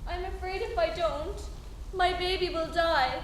I'm afraid if I don't, my baby will die.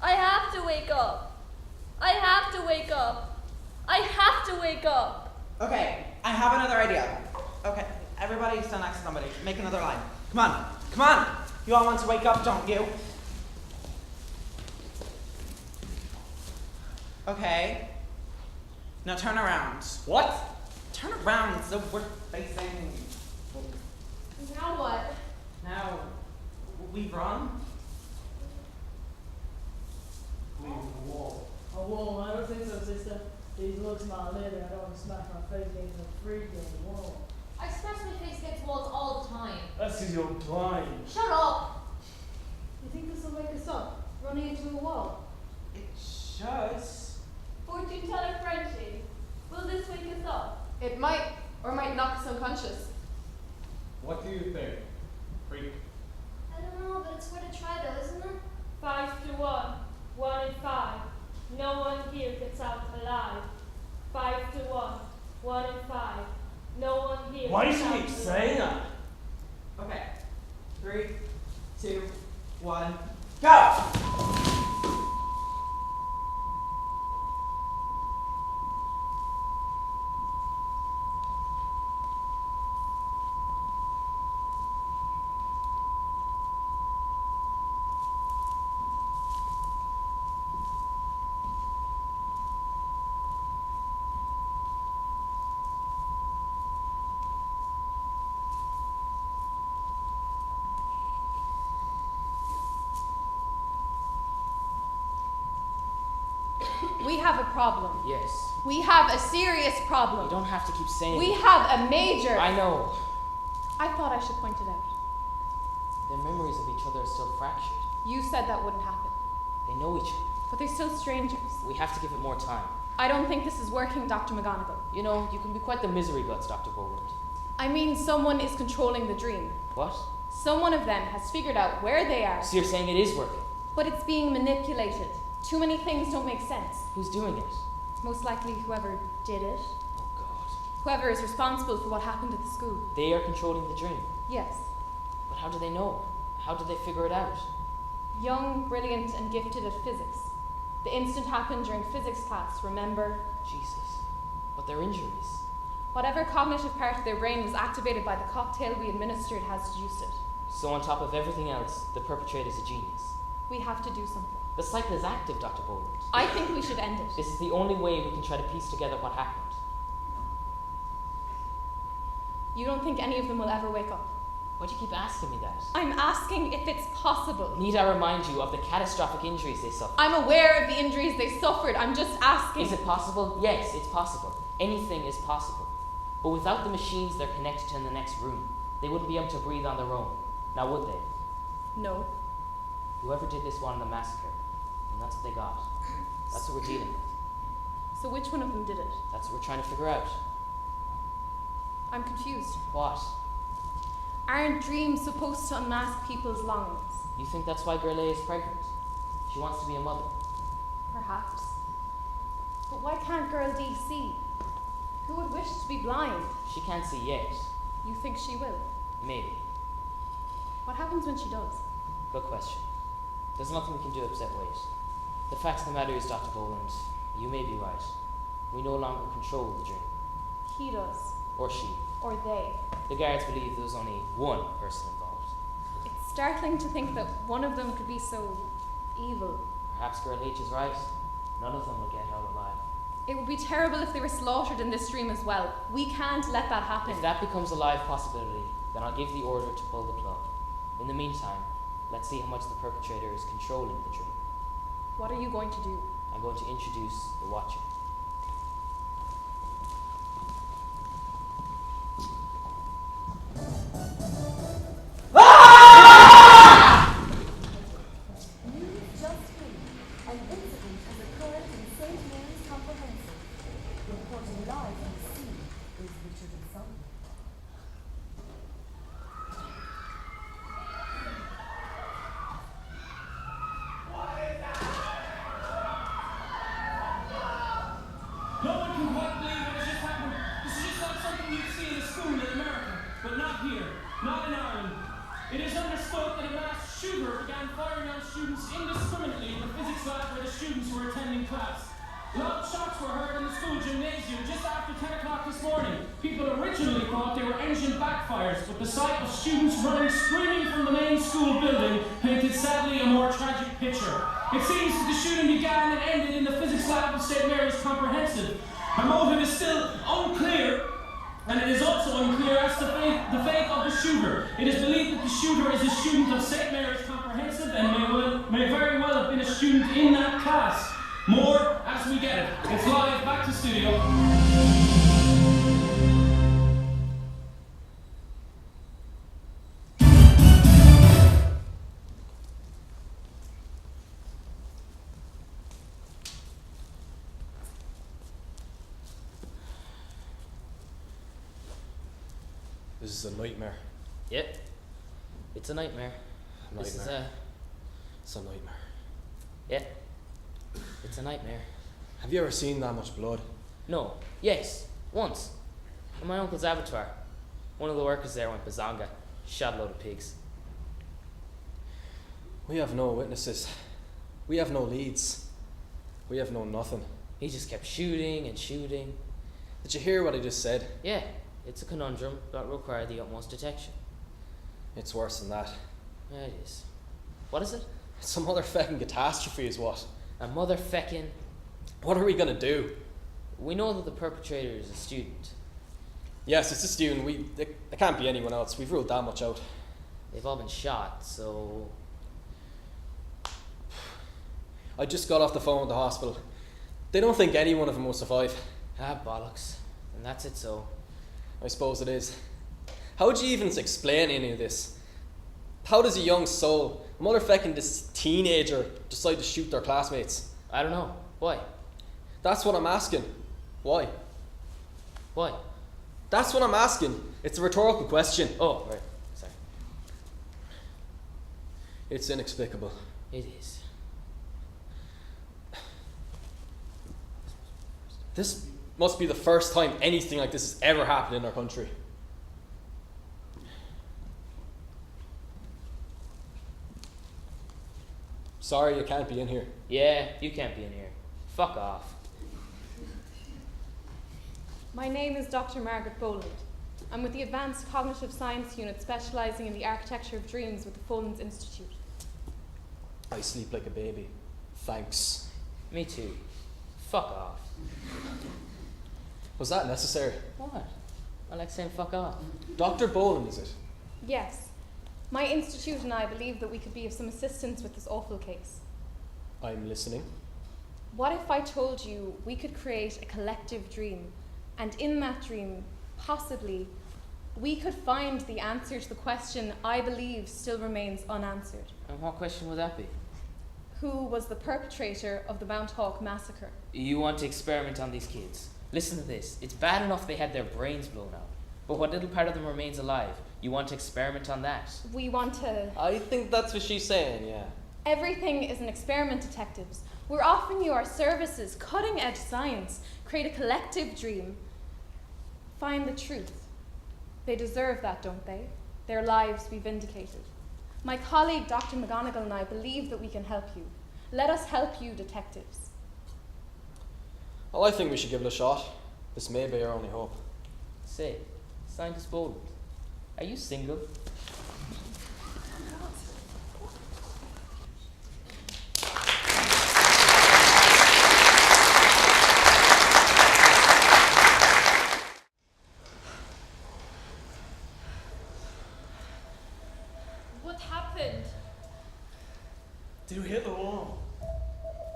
I have to wake up. I have to wake up. I have to wake up. Okay, I have another idea. Okay, everybody stand next to somebody. Make another line. Come on, come on. You all want to wake up, don't you? Okay. Now turn around. What? Turn around so we're facing. Now what? Now, we run? Leave the wall. Oh, whoa, I don't think so, sister. These looks my lady. I don't want to smash my face against a freak on the wall. I smash my face against walls all the time. That's because you're blind. Shut up! You think this will wake us up? Running into a wall? It should. Fortune teller Frenchie, will this wake us up? It might, or might knock us unconscious. What do you think? Freak. I don't know, but it's worth a try though, isn't it? 5-1. 1 in 5. No one here gets out alive. 5-1. 1 in 5. No one here Why do gets you out keep alive. saying that? Okay. 3, 2, 1, go! We have a problem. Yes. We have a serious You problem. don't have to keep saying We it. have a major. I know. I thought I should point it out. Their memories of each other are still fractured. You said that wouldn't happen. They know each other. But they're still strangers. We have to give it more time. I don't think this is working, Dr. McGonagall. You know, you can be quite the misery guts, Dr. Boland. I mean, someone is controlling the dream. What? Someone of them has figured out where they are, So you're saying it is working? but it's being manipulated. Too many things don't make sense. Who's doing it? Most likely whoever did it. Oh, God. Whoever is responsible for what happened at the school. They are controlling the dream. Yes. But how do they know? How did they figure it out? Young, brilliant, and gifted at physics. The incident happened during physics class, remember? Jesus. But their injuries. Whatever cognitive part of their brain was activated by the cocktail we administered has seduced it. So on top of everything else, the perpetrator's a genius. We have to do something. The cycle is active, Dr. Boland. I think we should end it. This is the only way we can try to piece together what happened. You don't think any of them will ever wake up? Why do you keep asking me that? I'm asking if it's possible. Need I remind you of the catastrophic injuries they suffered? I'm aware of the injuries they suffered. I'm just asking. Is it possible? Yes, it's possible. Anything is possible. But without the machines they're connected to in the next room, they wouldn't be able to breathe on their own. Now would they? No. Whoever did this wanted a massacre. And that's what they got. That's what we're dealing with. So which one of them did it? That's what we're trying to figure out. I'm confused. What? Aren't dreams supposed to unmask people's longings? You think that's why Gurley is pregnant? She wants to be a mother. Perhaps. But why can't Girl D see? Who would wish to be blind? She can't see yet. You think she will? Maybe. What happens when she does? Good question. There's nothing we can do except wait. The fact of the matter is, Dr. Boland, you may be right. We no longer control the dream. He does. Or she. Or they. The guards believe there was only one person involved. It's startling to think that one of them could be so evil. Perhaps Girl H is right. None of them will get out alive. It would be terrible if they were slaughtered in this dream as well. We can't let that happen. If that becomes a live possibility, then I'll give the order to pull the plug. In the meantime, let's see how much the perpetrator is controlling the dream. What are you going to do? I'm going to introduce the Watcher. News just in. An incident has occurred in St. Mary's Comprehensive. Reporting live from the scene is Richard and Son. spoke that a mass shooter began firing on students indiscriminately in the physics lab where the students were attending class. Loud shots were heard in the school gymnasium just after 10 o'clock this morning. People originally thought they were engine backfires, but the sight of students running screaming from the main school building painted sadly a more tragic picture. It seems that the shooting began and ended in the physics lab of St. Mary's Comprehensive. The motive is still unclear, and it is also unclear as to the fate of the shooter. It is believed that the shooter is a student of St. Mary's Comprehensive and may very well have been a student in that class. More as we get it. It's live, back to studio. This is a nightmare. Yep. It's a nightmare. This is Nightmare. It's a nightmare. yeah. It's a nightmare. Have you ever seen that much blood? No. Yes. Once. In my uncle's abattoir. One of the workers there went bazonga. Shot a load of pigs. We have no witnesses. We have no leads. We have no nothing. He just kept shooting and shooting. Did you hear what I just said? Yeah. It's a conundrum that will require the utmost detection. It's worse than that. Yeah, it is. What is it? It's some other feckin' catastrophe is what. A motherfeckin'. What are we gonna do? We know that the perpetrator is a student. Yes, it's a student. It can't be anyone else. We've ruled that much out. They've all been shot, so I just got off the phone with the hospital. They don't think any one of them will survive. bollocks. And that's it so. I suppose it is. How would you even explain any of this? How does a young soul, a motherfucking this teenager, decide to shoot their classmates? I don't know. Why? That's what I'm asking. Why? Why? That's what I'm asking. It's a rhetorical question. Oh, right. Sorry. It's inexplicable. It is. This must be the first time anything like this has ever happened in our country. Sorry, you can't be in here. Yeah, you can't be in here. Fuck off. My name is Dr. Margaret Boland. I'm with the Advanced Cognitive Science Unit specialising in the architecture of dreams with the Fulton's Institute. I sleep like a baby. Thanks. Me too. Fuck off. Was that necessary? What? I like saying fuck off. Dr. Boland, is it? Yes. My institute and I believe that we could be of some assistance with this awful case. I'm listening. What if I told you we could create a collective dream, and in that dream, possibly, we could find the answer to the question I believe still remains unanswered? And what question would that be? Who was the perpetrator of the Mount Hawk massacre? You want to experiment on these kids. Listen to this. It's bad enough they had their brains blown out. But what little part of them remains alive? You want to experiment on that? We want to... I think that's what she's saying, yeah. Everything is an experiment, detectives. We're offering you our services, cutting-edge science. Create a collective dream. Find the truth. They deserve that, don't they? Their lives be vindicated. My colleague, Dr. McGonigal, and I believe that we can help you. Let us help you, detectives. Well, I think we should give it a shot. This may be our only hope. Say, Scientist Boland, are you single? What happened? Did we hit the wall?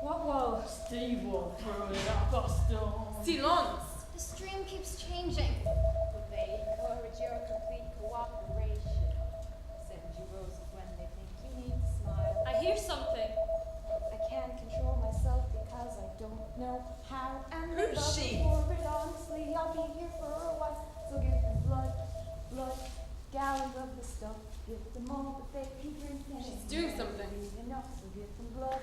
What wall? Steve will throw it up a stone. Silence! The stream keeps changing. But they encourage your complete cooperation. Send you roses when they think you need to smile. I hear something. I can't control myself because I don't know how. And Who's love she? for it, honestly, I'll be here for a while. So give them blood, gallons of the stuff. Give them all that they can drink. And She's it's doing never something. be enough, so give them blood.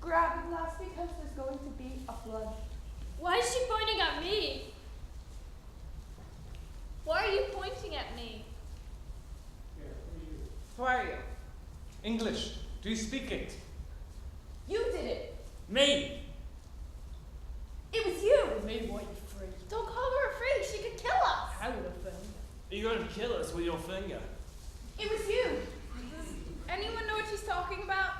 Grab a glass because there's going to be a flood. Why is she pointing at me? Why are you pointing at me? English. Do you speak it? You did it. Me! It was you. Me, what, you freak? Don't call her a freak. She could kill us. How would I film? You're going to kill us with your finger. It was you. Does anyone know what she's talking about?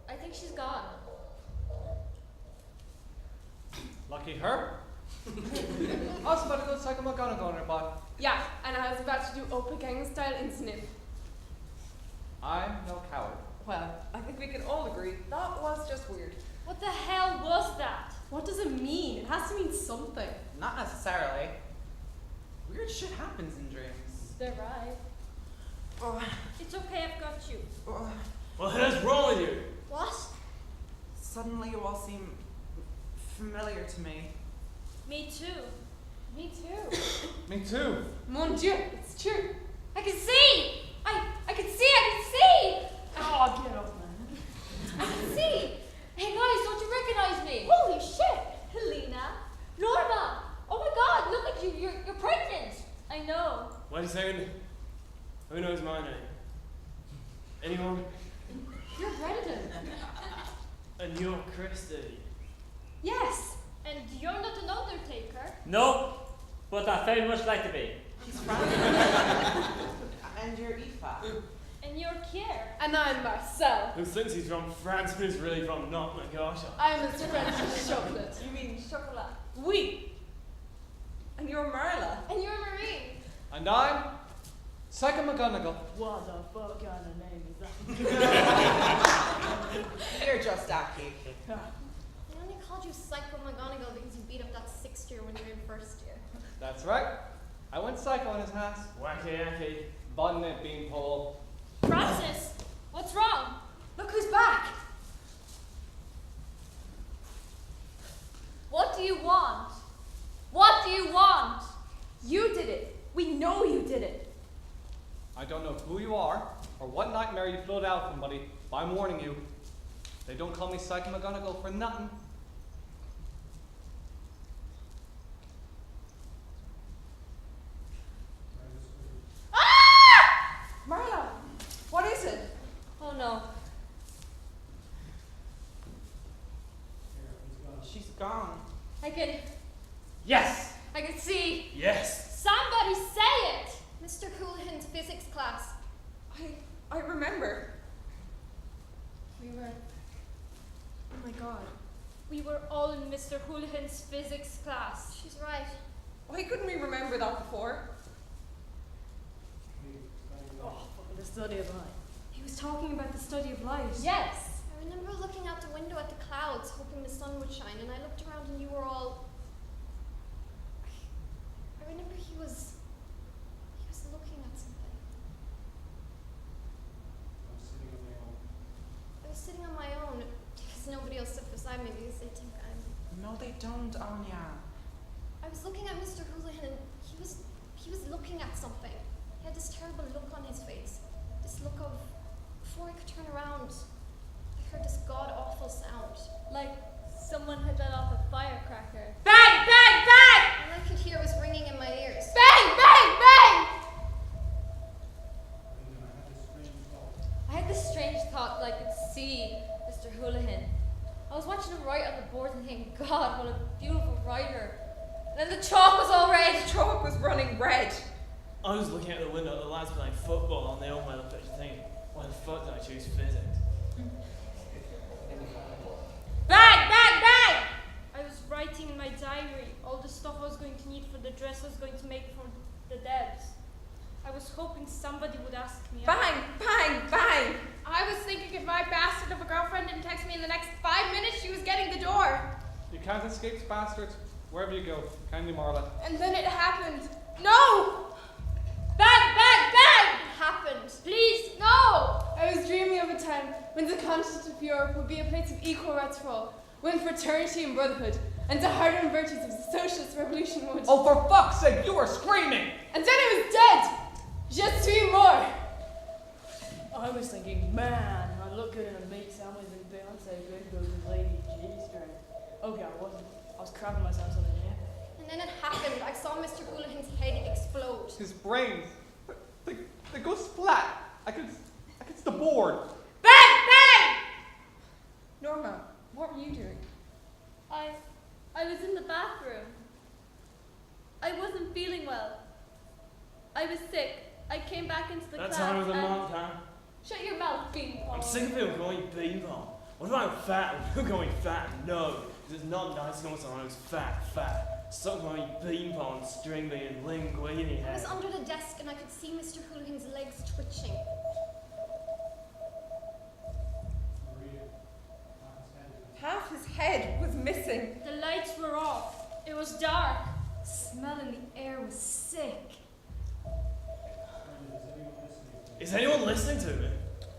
I think she's gone. Lucky her. I was about to go Psycho McGonagall on her butt. Yeah, and I was about to do Opa Gang style in Snip. I'm no coward. Well, I think we can all agree that was just weird. What the hell was that? What does it mean? It has to mean something. Not necessarily. Weird shit happens in dreams. They're right. Oh, It's okay, I've got you. oh. What the hell's wrong with you? What? Suddenly you all seem familiar to me. Me too. Me too. Me too. Mon Dieu, it's true. I can see! I can see! Oh, get up, man. I can see! Hey guys, don't you recognize me? Holy shit! Helena! Norma! Oh my god, look at you, you're pregnant! I know. Wait a second. Who knows my name? Anyone? You're Brendan. And you're Christy. Yes. And you're not an undertaker. No, but I very much like to be. He's France. And you're Aoife. And you're Kier. And I'm Marcel. Who thinks he's from France but is really from Nottingham? I'm Mr. French's chocolate. You mean chocolate? Oui. And you're Marla. And you're Marie. And I'm Psycho McGonagall. What the fuck kind of name is that? You're just Aki. I only called you Psycho McGonagall because you beat up that 6th year when you were in 1st year. That's right. I went psycho on his hands. Wacky Aki. Bonnet Beanpole. Francis, what's wrong? Look who's back. What do you want? What do you want? You did it. We know you did it. I don't know who you are or what nightmare you floated out from, buddy, but I'm warning you. They don't call me Psycho McGonagall for nothing. Marla, what is it? Oh no. She's gone. I can Yes! see. Yes! Somebody say it! Mr. Houlihan's physics class. I remember. We were. Oh my god. We were all in Mr. Houlihan's physics class. She's right. Why couldn't we remember that before? Oh, fucking the study of life. He was talking about the study of light. Yes. I remember looking out the window at the clouds, hoping the sun would shine, and I looked around and you were all. I remember he was looking at something. I was sitting on my own because nobody else sat beside me because they think I'm. No, they don't, Anya. I was looking at Mr. Houlihan and he was looking at something. He had this terrible look on his face. This look of, before I could turn around, I heard this god-awful sound. Like someone had let off a firecracker. Bang! Bang! Bang! All I could hear was ringing in my ears. Bang! Bang! Bang! I had this strange thought that I could see Mr. Houlihan. I was watching him write on the board and thinking, God, what a beautiful writer. And then the chalk was all red. The chalk was running red. I was looking out the window at the lads playing football and they all went up there thinking, why the fuck did I choose physics? Bang! Bang! Bang! I was writing in my diary all the stuff I was going to need for the dress I was going to make for the Debs. I was hoping somebody would ask me out. Bang! Bang! Bang! I was thinking if my bastard of a girlfriend didn't text me in the next 5 minutes, she was getting the door. You can't escape this bastard. Wherever you go, kindly Marla. And then it happened. No! Bang! Bang! Bang! It happened. Please, no! I was dreaming of a time when the continent of Europe would be a place of equal rights for all, when fraternity and brotherhood and the hardened virtues of the socialist revolution would. Oh, for fuck's sake, you were screaming! And then it was dead! Just 3 more! I His brains, they go splat against the board. Bang! Bang! Norma, what were you doing? I was in the bathroom. I wasn't feeling well. I was sick. I came back into the That class. time of the and- month, huh? Shut your mouth, bean pong. I'm sick of people calling me bean pong. What about fat? You're going fat? No, because it's not nice to call someone who's fat. Stop calling me bean pong, string bean, linguine I was head. under the desk and I could see Mr. Houlihan's legs twitching. Half his head was missing. The lights were off. It was dark. The smell in the air was sick. Is anyone listening to me?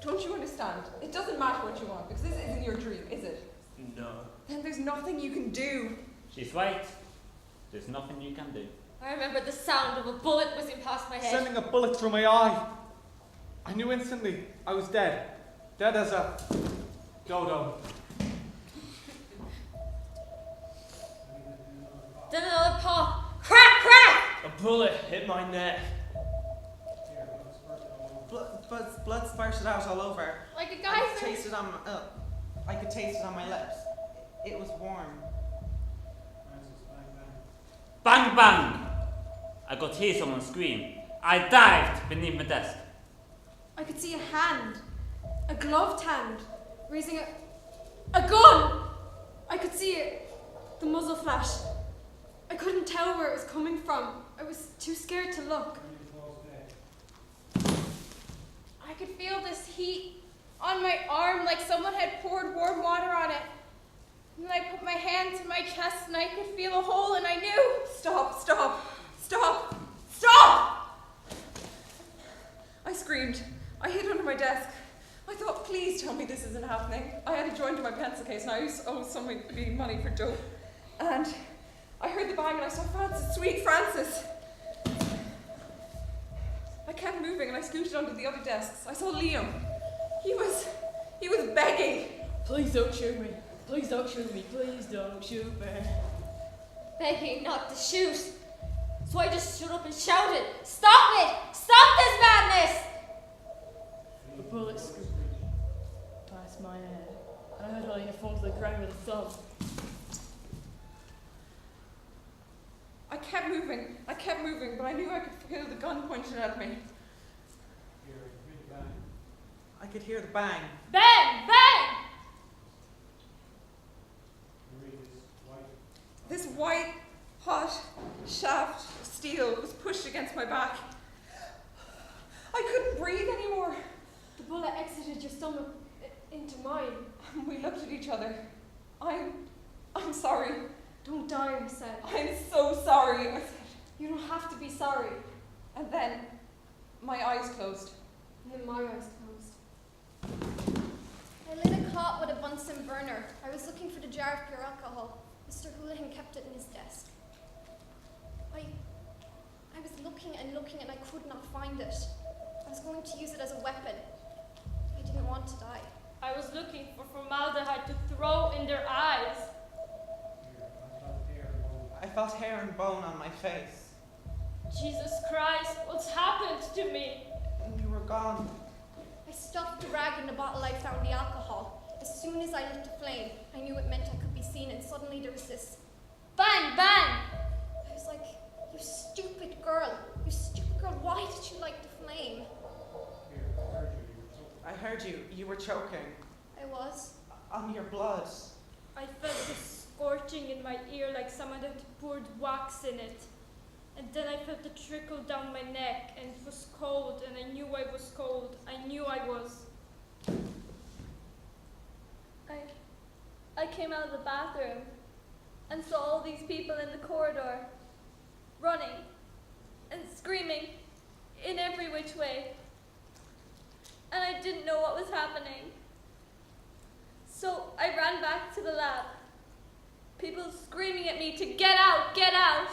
Don't you understand? It doesn't matter what you want, because this isn't your dream, is it? No. Then there's nothing you can do. She's right. There's nothing you can do. I remember the sound of a bullet whizzing past my head. Sending a bullet through my eye. I knew instantly I was dead. Dead as a dodo. Then another pop. Crack! Crack! A bullet hit my neck. Blood spurted out all over. Like a I geyser. could taste it on my lips. It was warm. Bang bang! I could hear someone scream. I dived beneath my desk. I could see a hand, a gloved hand, raising a gun! I could see it, the muzzle flash. I couldn't tell where it was coming from. I was too scared to look. I could feel this heat on my arm like someone had poured warm water on it. And then I put my hand to my chest and I could feel a hole and I knew. Stop! I screamed. I hid under my desk. I thought, please tell me this isn't happening. I had a joint in my pencil case and I owed somebody money for dope. And I heard the bang and I saw Francis, sweet Francis. I kept moving and I scooted under the other desks. I saw Liam. He was begging. Please don't shoot me. Please don't shoot me. Please don't shoot me. Begging not to shoot. So I just stood up and shouted, "Stop it! Stop this madness!" The bullet scooped past my head, and I heard Helena fall to the ground with a thump. I kept moving, but I knew I could feel the gun pointed at me. I could hear the bang. Bang! Bang! This white, hot shaft of steel was pushed against my back. I couldn't breathe anymore. The bullet exited your stomach into mine. We looked at each other. I'm sorry. Don't die, I said. I'm so sorry, I said. You don't have to be sorry. And then my eyes closed. And then my eyes closed. I lit a cot with a Bunsen burner. I was looking for the jar of pure alcohol. Mr. Houlihan kept it in his desk. I was looking and I could not find it. I was going to use it as a weapon. I didn't want to die. I was looking for formaldehyde to throw in their eyes. I felt hair and bone on my face. Jesus Christ, what's happened to me? And you were gone. I stuffed the rag in the bottle I found the alcohol. As soon as I lit the flame, I knew it meant I could be seen, and suddenly there was this bang, bang! I was like, you stupid girl, why did you light the flame? I heard you. You were choking. I was. On your blood. I felt this scorching in my ear like someone had poured wax in it. And then I felt it trickle down my neck, and it was cold, and I knew I was cold. I knew I was. I came out of the bathroom and saw all these people in the corridor, running and screaming in every which way. And I didn't know what was happening. So I ran back to the lab. People screaming at me to get out, get out.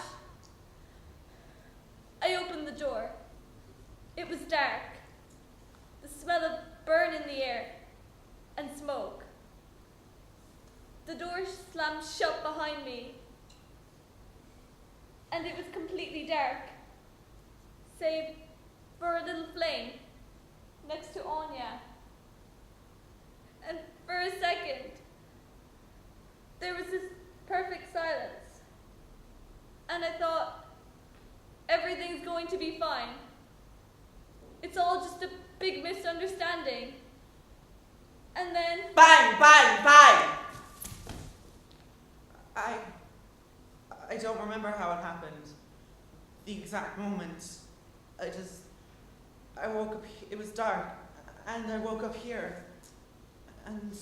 I opened the door. It was dark. The smell of burn in the air and smoke. The door slammed shut behind me. And it was completely dark. save for a little flame next to Anya. And for a second, there was this perfect silence. And I thought, everything's going to be fine. It's all just a big misunderstanding. And then... Bang! Bang! Bang! I don't remember how it happened. The exact moment. I woke up, it was dark, and I woke up here. And